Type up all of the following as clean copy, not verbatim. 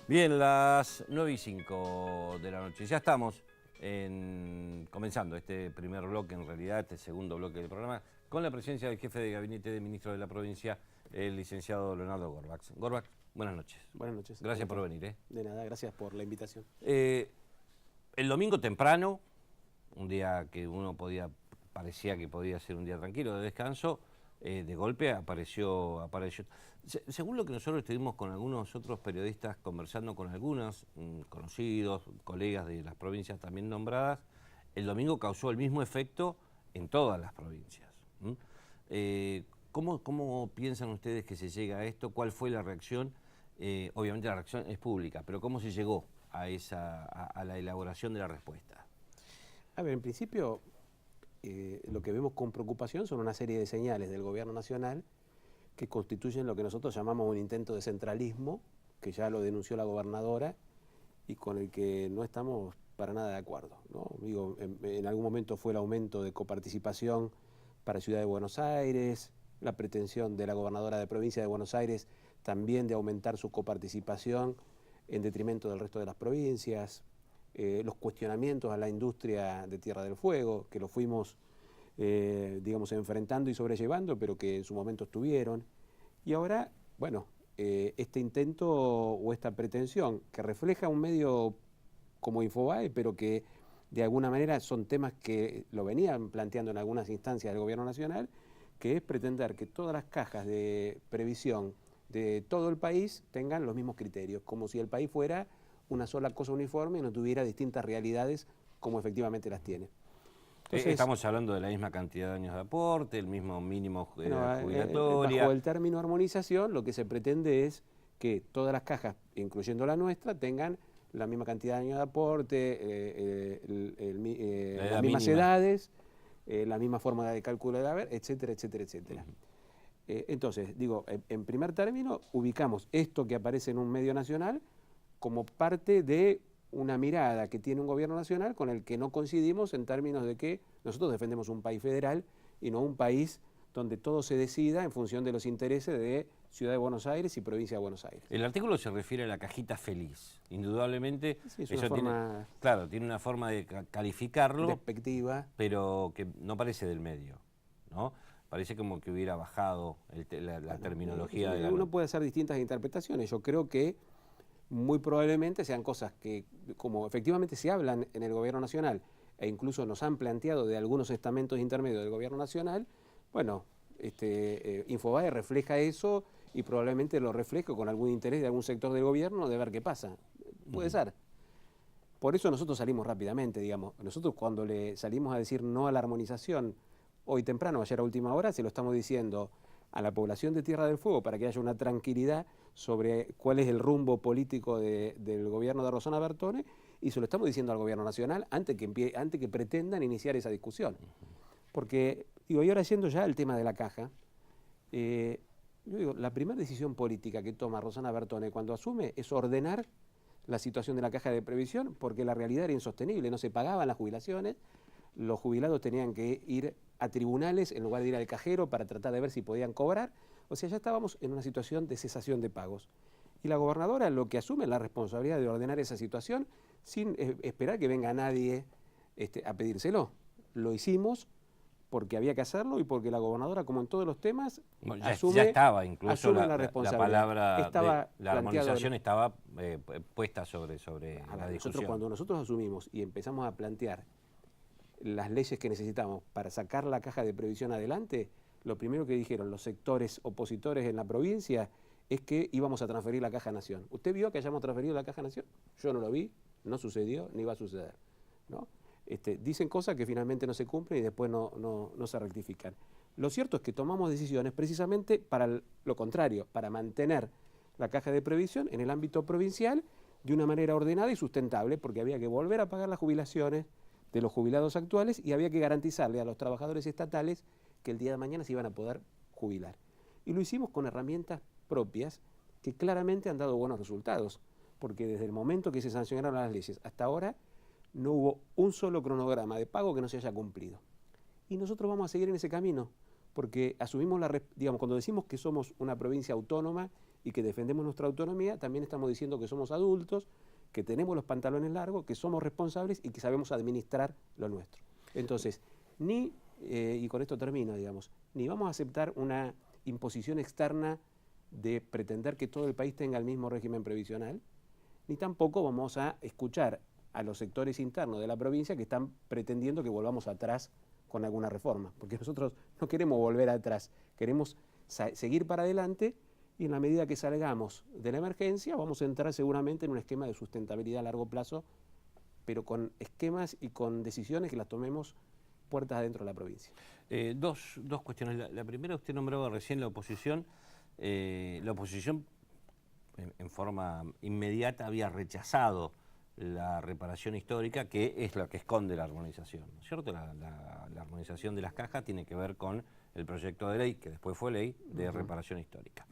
Bien, las 9:05 de la noche. Ya estamos comenzando este primer bloque, en realidad este segundo bloque del programa, con la presencia del jefe de gabinete de ministro de la provincia, el licenciado Leonardo Gorbach. Gorbach, buenas noches. Buenas noches. Gracias por venir. De nada, gracias por la invitación. El domingo temprano, un día que parecía que podía ser un día tranquilo de descanso, de golpe apareció. Según lo que nosotros estuvimos con algunos otros periodistas conversando con algunos conocidos, colegas de las provincias también nombradas, el domingo causó el mismo efecto en todas las provincias. ¿Cómo piensan ustedes que se llega a esto? ¿Cuál fue la reacción? Obviamente la reacción es pública, pero ¿cómo se llegó a la elaboración de la respuesta? A ver, en principio, lo que vemos con preocupación son una serie de señales del gobierno nacional que constituyen lo que nosotros llamamos un intento de centralismo, que ya lo denunció la gobernadora y con el que no estamos para nada de acuerdo, ¿no? Digo, en algún momento fue el aumento de coparticipación para Ciudad de Buenos Aires, la pretensión de la gobernadora de provincia de Buenos Aires también de aumentar su coparticipación en detrimento del resto de las provincias, los cuestionamientos a la industria de Tierra del Fuego, que lo fuimos digamos, enfrentando y sobrellevando, pero que en su momento estuvieron. Y ahora, bueno, este intento o esta pretensión que refleja un medio como Infobae, pero que de alguna manera son temas que lo venían planteando en algunas instancias del gobierno nacional, que es pretender que todas las cajas de previsión de todo el país tengan los mismos criterios, como si el país fuera una sola cosa uniforme y no tuviera distintas realidades como efectivamente las tiene. Entonces, estamos hablando de la misma cantidad de años de aporte, el mismo mínimo jubilatoria. Bajo el término armonización, lo que se pretende es que todas las cajas, incluyendo la nuestra, tengan la misma cantidad de años de aporte, las mismas edades, la misma forma de cálculo de haber, etcétera, etcétera, etcétera. Entonces, digo, en primer término, ubicamos esto que aparece en un medio nacional como parte de una mirada que tiene un gobierno nacional con el que no coincidimos en términos de que nosotros defendemos un país federal y no un país donde todo se decida en función de los intereses de Ciudad de Buenos Aires y Provincia de Buenos Aires. El artículo se refiere a la cajita feliz. Indudablemente, sí, es una forma, tiene una forma de calificarlo, despectiva, pero que no parece del medio, ¿no? Parece como que hubiera bajado la terminología de la... Uno puede hacer distintas interpretaciones. Yo creo que muy probablemente sean cosas que, como efectivamente se hablan en el gobierno nacional e incluso nos han planteado de algunos estamentos intermedios del gobierno nacional, bueno, Infobae refleja eso y probablemente lo refleje con algún interés de algún sector del gobierno de ver qué pasa. Puede ser. Por eso nosotros salimos rápidamente, digamos. Nosotros cuando le salimos a decir no a la armonización, hoy temprano, ayer a última hora, se lo estamos diciendo a la población de Tierra del Fuego para que haya una tranquilidad sobre cuál es el rumbo político del gobierno de Rosana Bertone, y se lo estamos diciendo al gobierno nacional antes que pretendan iniciar esa discusión. Porque, digo, y ahora yendo ya al tema de la caja, yo digo, la primera decisión política que toma Rosana Bertone cuando asume es ordenar la situación de la caja de previsión, porque la realidad era insostenible, no se pagaban las jubilaciones, los jubilados tenían que ir a tribunales en lugar de ir al cajero para tratar de ver si podían cobrar. O sea, ya estábamos en una situación de cesación de pagos. Y la gobernadora lo que asume es la responsabilidad de ordenar esa situación sin esperar que venga nadie a pedírselo. Lo hicimos porque había que hacerlo y porque la gobernadora, como en todos los temas, ya estaba incluso la responsabilidad. La armonización estaba puesta sobre la discusión. Cuando nosotros asumimos y empezamos a plantear las leyes que necesitamos para sacar la caja de previsión adelante, lo primero que dijeron los sectores opositores en la provincia es que íbamos a transferir la caja Nación. ¿Usted vio que hayamos transferido la caja Nación? Yo no lo vi, no sucedió, ni va a suceder, ¿no? Dicen cosas que finalmente no se cumplen y después no se rectifican. Lo cierto es que tomamos decisiones precisamente para lo contrario, para mantener la caja de previsión en el ámbito provincial de una manera ordenada y sustentable, porque había que volver a pagar las jubilaciones de los jubilados actuales y había que garantizarle a los trabajadores estatales que el día de mañana se iban a poder jubilar. Y lo hicimos con herramientas propias que claramente han dado buenos resultados, porque desde el momento que se sancionaron las leyes hasta ahora no hubo un solo cronograma de pago que no se haya cumplido. Y nosotros vamos a seguir en ese camino, porque asumimos digamos, cuando decimos que somos una provincia autónoma y que defendemos nuestra autonomía, también estamos diciendo que somos adultos, que tenemos los pantalones largos, que somos responsables y que sabemos administrar lo nuestro. Entonces, y con esto termino, digamos, ni vamos a aceptar una imposición externa de pretender que todo el país tenga el mismo régimen previsional, ni tampoco vamos a escuchar a los sectores internos de la provincia que están pretendiendo que volvamos atrás con alguna reforma, porque nosotros no queremos volver atrás, queremos seguir para adelante y en la medida que salgamos de la emergencia vamos a entrar seguramente en un esquema de sustentabilidad a largo plazo, pero con esquemas y con decisiones que las tomemos puertas adentro de la provincia. Dos cuestiones. La primera, usted nombraba recién la oposición. La oposición en forma inmediata había rechazado la reparación histórica, que es la que esconde la armonización, ¿no es cierto? La armonización de las cajas tiene que ver con el proyecto de ley, que después fue ley, de reparación histórica.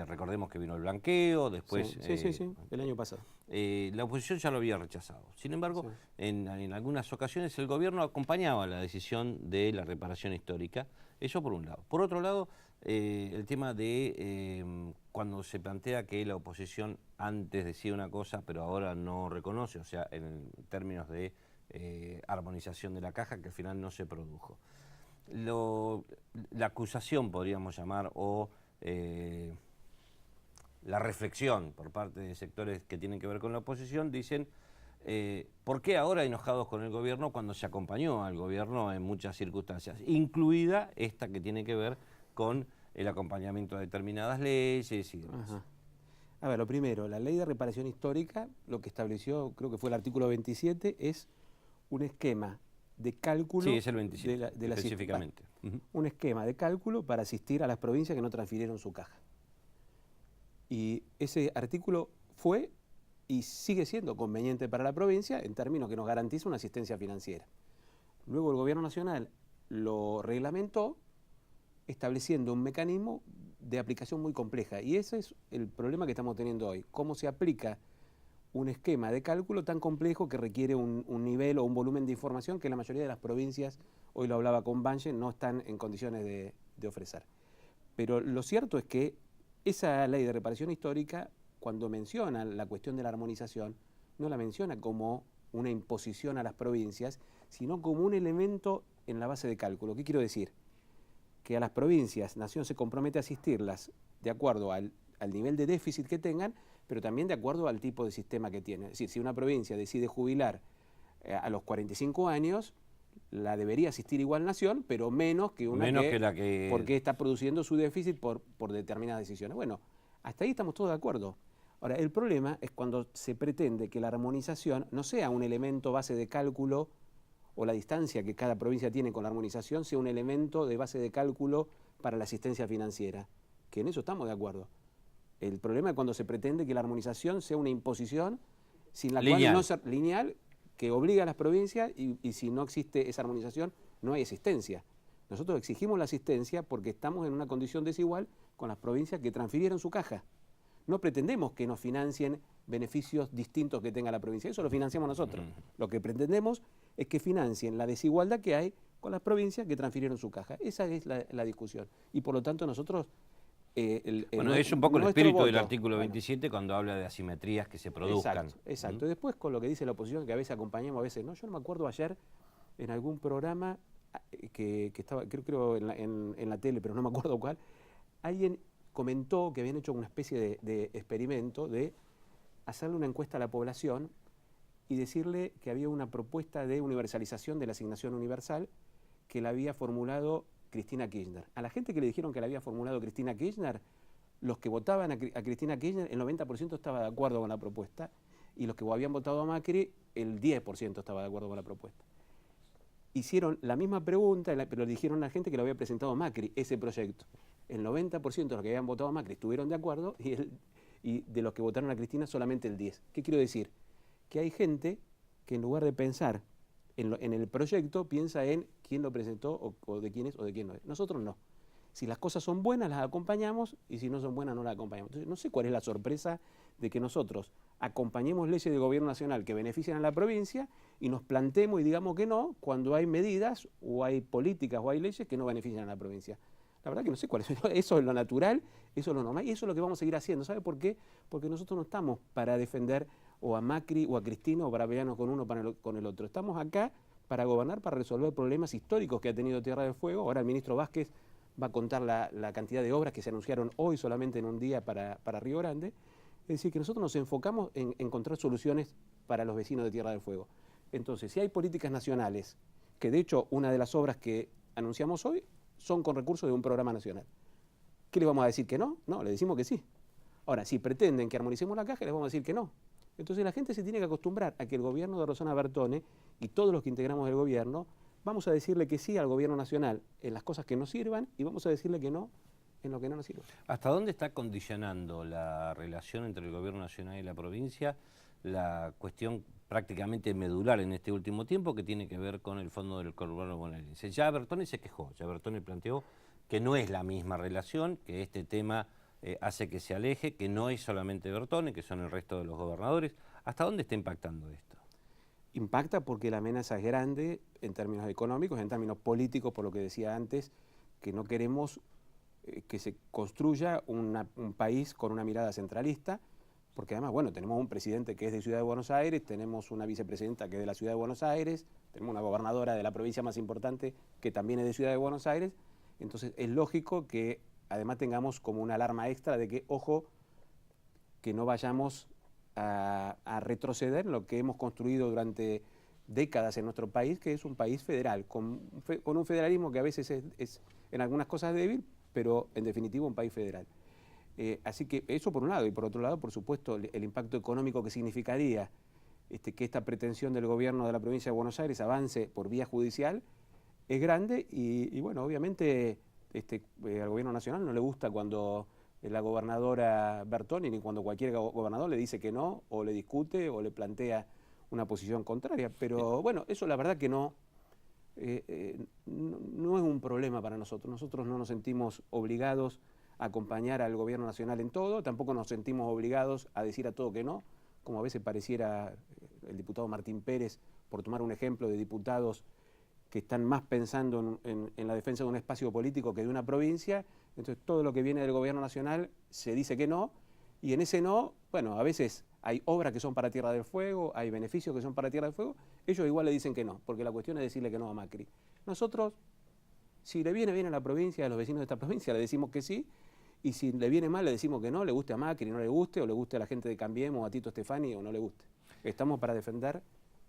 Recordemos que vino el blanqueo, después... Sí, el año pasado. La oposición ya lo había rechazado. Sin embargo, en algunas ocasiones el gobierno acompañaba la decisión de la reparación histórica, eso por un lado. Por otro lado, el tema de cuando se plantea que la oposición antes decía una cosa, pero ahora no reconoce, o sea, en términos de armonización de la caja, que al final no se produjo. La acusación, podríamos llamar, o la reflexión por parte de sectores que tienen que ver con la oposición, dicen, ¿por qué ahora enojados con el gobierno cuando se acompañó al gobierno en muchas circunstancias? Incluida esta que tiene que ver con el acompañamiento de determinadas leyes y demás. Ajá. A ver, lo primero, la ley de reparación histórica, lo que estableció, creo que fue el artículo 27, es un esquema de cálculo... Sí, es el 27, específicamente. Un esquema de cálculo para asistir a las provincias que no transfirieron su caja. Y ese artículo fue y sigue siendo conveniente para la provincia en términos que nos garantiza una asistencia financiera. Luego el Gobierno Nacional lo reglamentó estableciendo un mecanismo de aplicación muy compleja. Y ese es el problema que estamos teniendo hoy. ¿Cómo se aplica un esquema de cálculo tan complejo que requiere un nivel o un volumen de información que la mayoría de las provincias, hoy lo hablaba con Banche, no están en condiciones de ofrecer? Pero lo cierto es que esa ley de reparación histórica, cuando menciona la cuestión de la armonización, no la menciona como una imposición a las provincias, sino como un elemento en la base de cálculo. ¿Qué quiero decir? Que a las provincias, Nación se compromete a asistirlas de acuerdo al nivel de déficit que tengan, pero también de acuerdo al tipo de sistema que tiene. Es decir, si una provincia decide jubilar a los 45 años, la debería asistir igual Nación, pero menos que una porque está produciendo su déficit por determinadas decisiones. Bueno, hasta ahí estamos todos de acuerdo. Ahora, el problema es cuando se pretende que la armonización no sea un elemento base de cálculo o la distancia que cada provincia tiene con la armonización sea un elemento de base de cálculo para la asistencia financiera, que en eso estamos de acuerdo. El problema es cuando se pretende que la armonización sea una imposición sin la cual no ser lineal, que obliga a las provincias y si no existe esa armonización no hay asistencia. Nosotros exigimos la asistencia porque estamos en una condición desigual con las provincias que transfirieron su caja. No pretendemos que nos financien beneficios distintos que tenga la provincia, eso lo financiamos nosotros. Lo que pretendemos es que financien la desigualdad que hay con las provincias que transfirieron su caja. Esa es la discusión. Y por lo tanto nosotros... bueno, es un poco el espíritu del artículo 27 cuando habla de asimetrías que se produzcan. Exacto. Y después con lo que dice la oposición, que a veces acompañamos, a veces no. Yo no me acuerdo ayer en algún programa que estaba, creo en la tele, pero no me acuerdo cuál, alguien comentó que habían hecho una especie de experimento de hacerle una encuesta a la población y decirle que había una propuesta de universalización de la asignación universal que la había formulado Cristina Kirchner. A la gente que le dijeron que la había formulado Cristina Kirchner, los que votaban a Cristina Kirchner, el 90% estaba de acuerdo con la propuesta, y los que habían votado a Macri, el 10% estaba de acuerdo con la propuesta. Hicieron la misma pregunta, pero le dijeron a la gente que lo había presentado Macri, ese proyecto. El 90% de los que habían votado a Macri estuvieron de acuerdo, y de los que votaron a Cristina solamente el 10%. ¿Qué quiero decir? Que hay gente que en lugar de pensar en el proyecto, piensa en quién lo presentó o de quién es o de quién no es. Nosotros no. Si las cosas son buenas, las acompañamos, y si no son buenas, no las acompañamos. Entonces, no sé cuál es la sorpresa de que nosotros acompañemos leyes del gobierno nacional que benefician a la provincia y nos planteemos y digamos que no cuando hay medidas o hay políticas o hay leyes que no benefician a la provincia. La verdad que no sé cuál es. Eso es lo natural, eso es lo normal y eso es lo que vamos a seguir haciendo. ¿Sabe por qué? Porque nosotros no estamos para defender o a Macri o a Cristina o para pelearnos con uno o con el otro. Estamos acá para gobernar, para resolver problemas históricos que ha tenido Tierra del Fuego. Ahora el ministro Vázquez va a contar la cantidad de obras que se anunciaron hoy solamente en un día para Río Grande. Es decir, que nosotros nos enfocamos en encontrar soluciones para los vecinos de Tierra del Fuego. Entonces, si hay políticas nacionales, que de hecho una de las obras que anunciamos hoy son con recursos de un programa nacional. ¿Qué le vamos a decir que no? No, le decimos que sí. Ahora, si pretenden que armonicemos la caja, les vamos a decir que no. Entonces la gente se tiene que acostumbrar a que el gobierno de Rosana Bertone y todos los que integramos el gobierno vamos a decirle que sí al gobierno nacional en las cosas que nos sirvan y vamos a decirle que no en lo que no nos sirva. ¿Hasta dónde está condicionando la relación entre el gobierno nacional y la provincia la cuestión prácticamente medular en este último tiempo que tiene que ver con el fondo del conurbano bonaerense? Ya Bertone se quejó, ya Bertone planteó que no es la misma relación, que este tema hace que se aleje, que no es solamente Bertone, que son el resto de los gobernadores. ¿Hasta dónde está impactando esto? Impacta porque la amenaza es grande en términos económicos, en términos políticos, por lo que decía antes, que no queremos que se construya un país con una mirada centralista, porque además, bueno, tenemos un presidente que es de Ciudad de Buenos Aires, tenemos una vicepresidenta que es de la Ciudad de Buenos Aires, tenemos una gobernadora de la provincia más importante que también es de Ciudad de Buenos Aires, entonces es lógico que además tengamos como una alarma extra de que, ojo, que no vayamos a retroceder en lo que hemos construido durante décadas en nuestro país, que es un país federal, con un federalismo que a veces es en algunas cosas débil, pero en definitiva un país federal. Así que eso por un lado, y por otro lado, por supuesto, el impacto económico que significaría que esta pretensión del gobierno de la provincia de Buenos Aires avance por vía judicial es grande y bueno, obviamente al gobierno nacional no le gusta cuando la gobernadora Bertone ni cuando cualquier gobernador le dice que no, o le discute o le plantea una posición contraria, pero bueno, eso la verdad que no es un problema para nosotros. Nosotros no nos sentimos obligados a acompañar al gobierno nacional en todo, tampoco nos sentimos obligados a decir a todo que no, como a veces pareciera el diputado Martín Pérez, por tomar un ejemplo de diputados que están más pensando en la defensa de un espacio político que de una provincia. Entonces todo lo que viene del gobierno nacional se dice que no, y en ese no, bueno, a veces hay obras que son para Tierra del Fuego, hay beneficios que son para Tierra del Fuego, ellos igual le dicen que no, porque la cuestión es decirle que no a Macri. Nosotros, si le viene bien a la provincia, a los vecinos de esta provincia, le decimos que sí, y si le viene mal, le decimos que no, le guste a Macri, no le guste, o le guste a la gente de Cambiemos, a Tito Stefani, o no le guste. Estamos para defender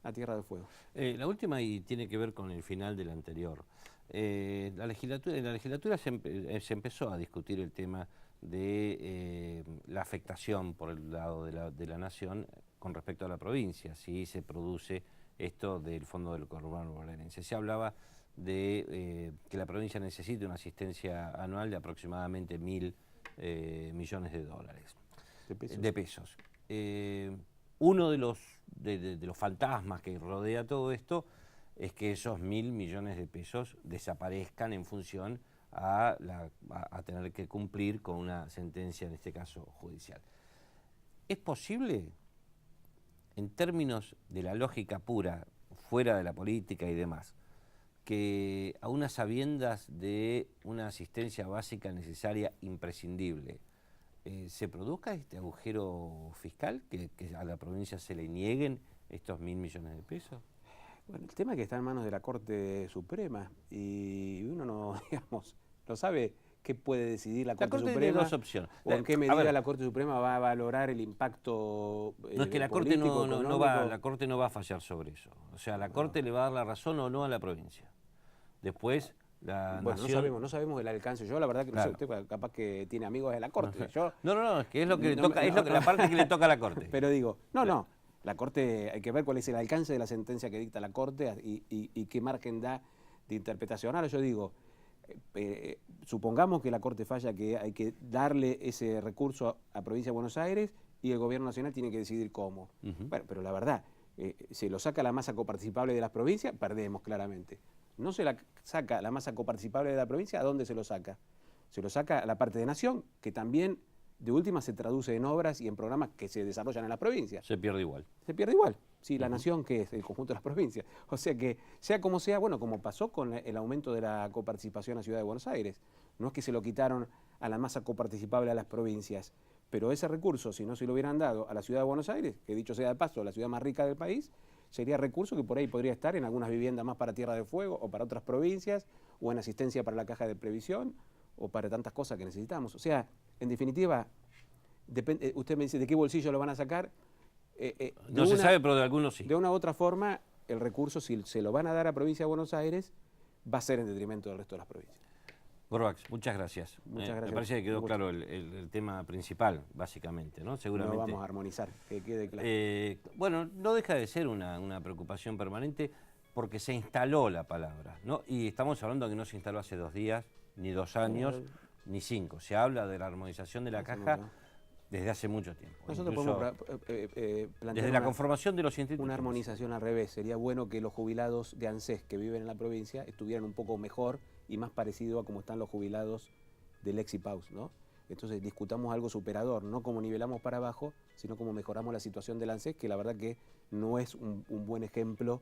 a Tierra del Fuego. La última y tiene que ver con el final del anterior. En la legislatura se empezó a discutir el tema de la afectación por el lado de la nación con respecto a la provincia, si se produce esto del fondo del conurbano bonaerense. Se hablaba de que la provincia necesite una asistencia anual de aproximadamente 1.000 millones de dólares. De pesos. Uno de los fantasmas que rodea todo esto es que esos 1.000 millones de pesos desaparezcan en función a tener que cumplir con una sentencia, en este caso judicial. ¿Es posible, en términos de la lógica pura, fuera de la política y demás, que a unas sabiendas de una asistencia básica necesaria, imprescindible, se produzca este agujero fiscal, que a la provincia se le nieguen estos 1.000 millones de pesos? Bueno, el tema es que está en manos de la Corte Suprema y uno no, digamos, no sabe qué puede decidir la Corte Suprema. Tiene dos opciones. O en qué medida la Corte Suprema va a valorar el impacto no es que la Corte no va a fallar sobre eso. O sea, la Corte le va a dar la razón o no a la provincia. Después la nación... no sabemos el alcance. Yo la verdad que no sé, usted capaz que tiene amigos en la Corte. No, es que es lo que le toca, la parte que le toca a la Corte. Pero digo, la Corte, hay que ver cuál es el alcance de la sentencia que dicta la Corte y qué margen da de interpretación. Ahora yo digo, supongamos que la Corte falla, que hay que darle ese recurso a Provincia de Buenos Aires y el Gobierno Nacional tiene que decidir cómo. Bueno, pero la verdad, se lo saca la masa coparticipable de las provincias, perdemos claramente. No se la saca la masa coparticipable de la provincia, ¿a dónde se lo saca? Se lo saca a la parte de nación, que también de última se traduce en obras y en programas que se desarrollan en las provincias. Se pierde igual. Se pierde igual. Sí, la nación, que es el conjunto de las provincias. O sea que, sea como sea, bueno, como pasó con el aumento de la coparticipación a Ciudad de Buenos Aires. no es que se lo quitaron a la masa coparticipable a las provincias, pero ese recurso, si no se lo hubieran dado a la ciudad de Buenos Aires, que dicho sea de paso, la ciudad más rica del país, sería recurso que por ahí podría estar en algunas viviendas más para Tierra del Fuego o para otras provincias, o en asistencia para la caja de previsión, o para tantas cosas que necesitamos. O sea, en definitiva, usted me dice, ¿de qué bolsillo lo van a sacar? No se sabe, pero de algunos sí. De una u otra forma, el recurso, si se lo van a dar a provincia de Buenos Aires, va a ser en detrimento del resto de las provincias. Gorbax, muchas gracias. Muchas gracias. Me parece que quedó claro el tema principal, básicamente, ¿no? Seguramente. No vamos a armonizar, que quede claro. Bueno, no deja de ser una preocupación permanente porque se instaló la palabra, ¿no? Y estamos hablando de que no se instaló hace 2 días, ni 2 años, ni 5. Se habla de la armonización de la caja desde hace mucho tiempo. Nosotros podemos plantear desde la conformación de los institutos. Una armonización al revés. Sería bueno que los jubilados de ANSES que viven en la provincia estuvieran un poco mejor y más parecido a como están los jubilados del Exipaus, ¿no? Entonces discutamos algo superador, no como nivelamos para abajo, sino como mejoramos la situación del ANSES, que la verdad que no es un buen ejemplo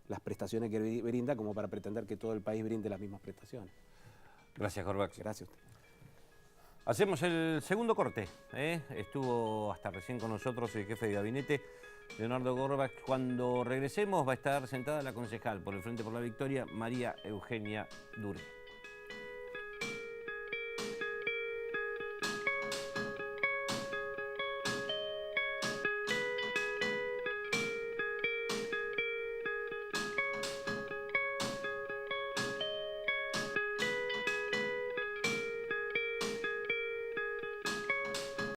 las prestaciones que brinda como para pretender que todo el país brinde las mismas prestaciones. Gracias, Gorbax. Gracias a usted. Hacemos el segundo corte. Estuvo hasta recién con nosotros el jefe de gabinete, Leonardo Gorbax. Cuando regresemos va a estar sentada la concejal por el Frente por la Victoria, María Eugenia Duré.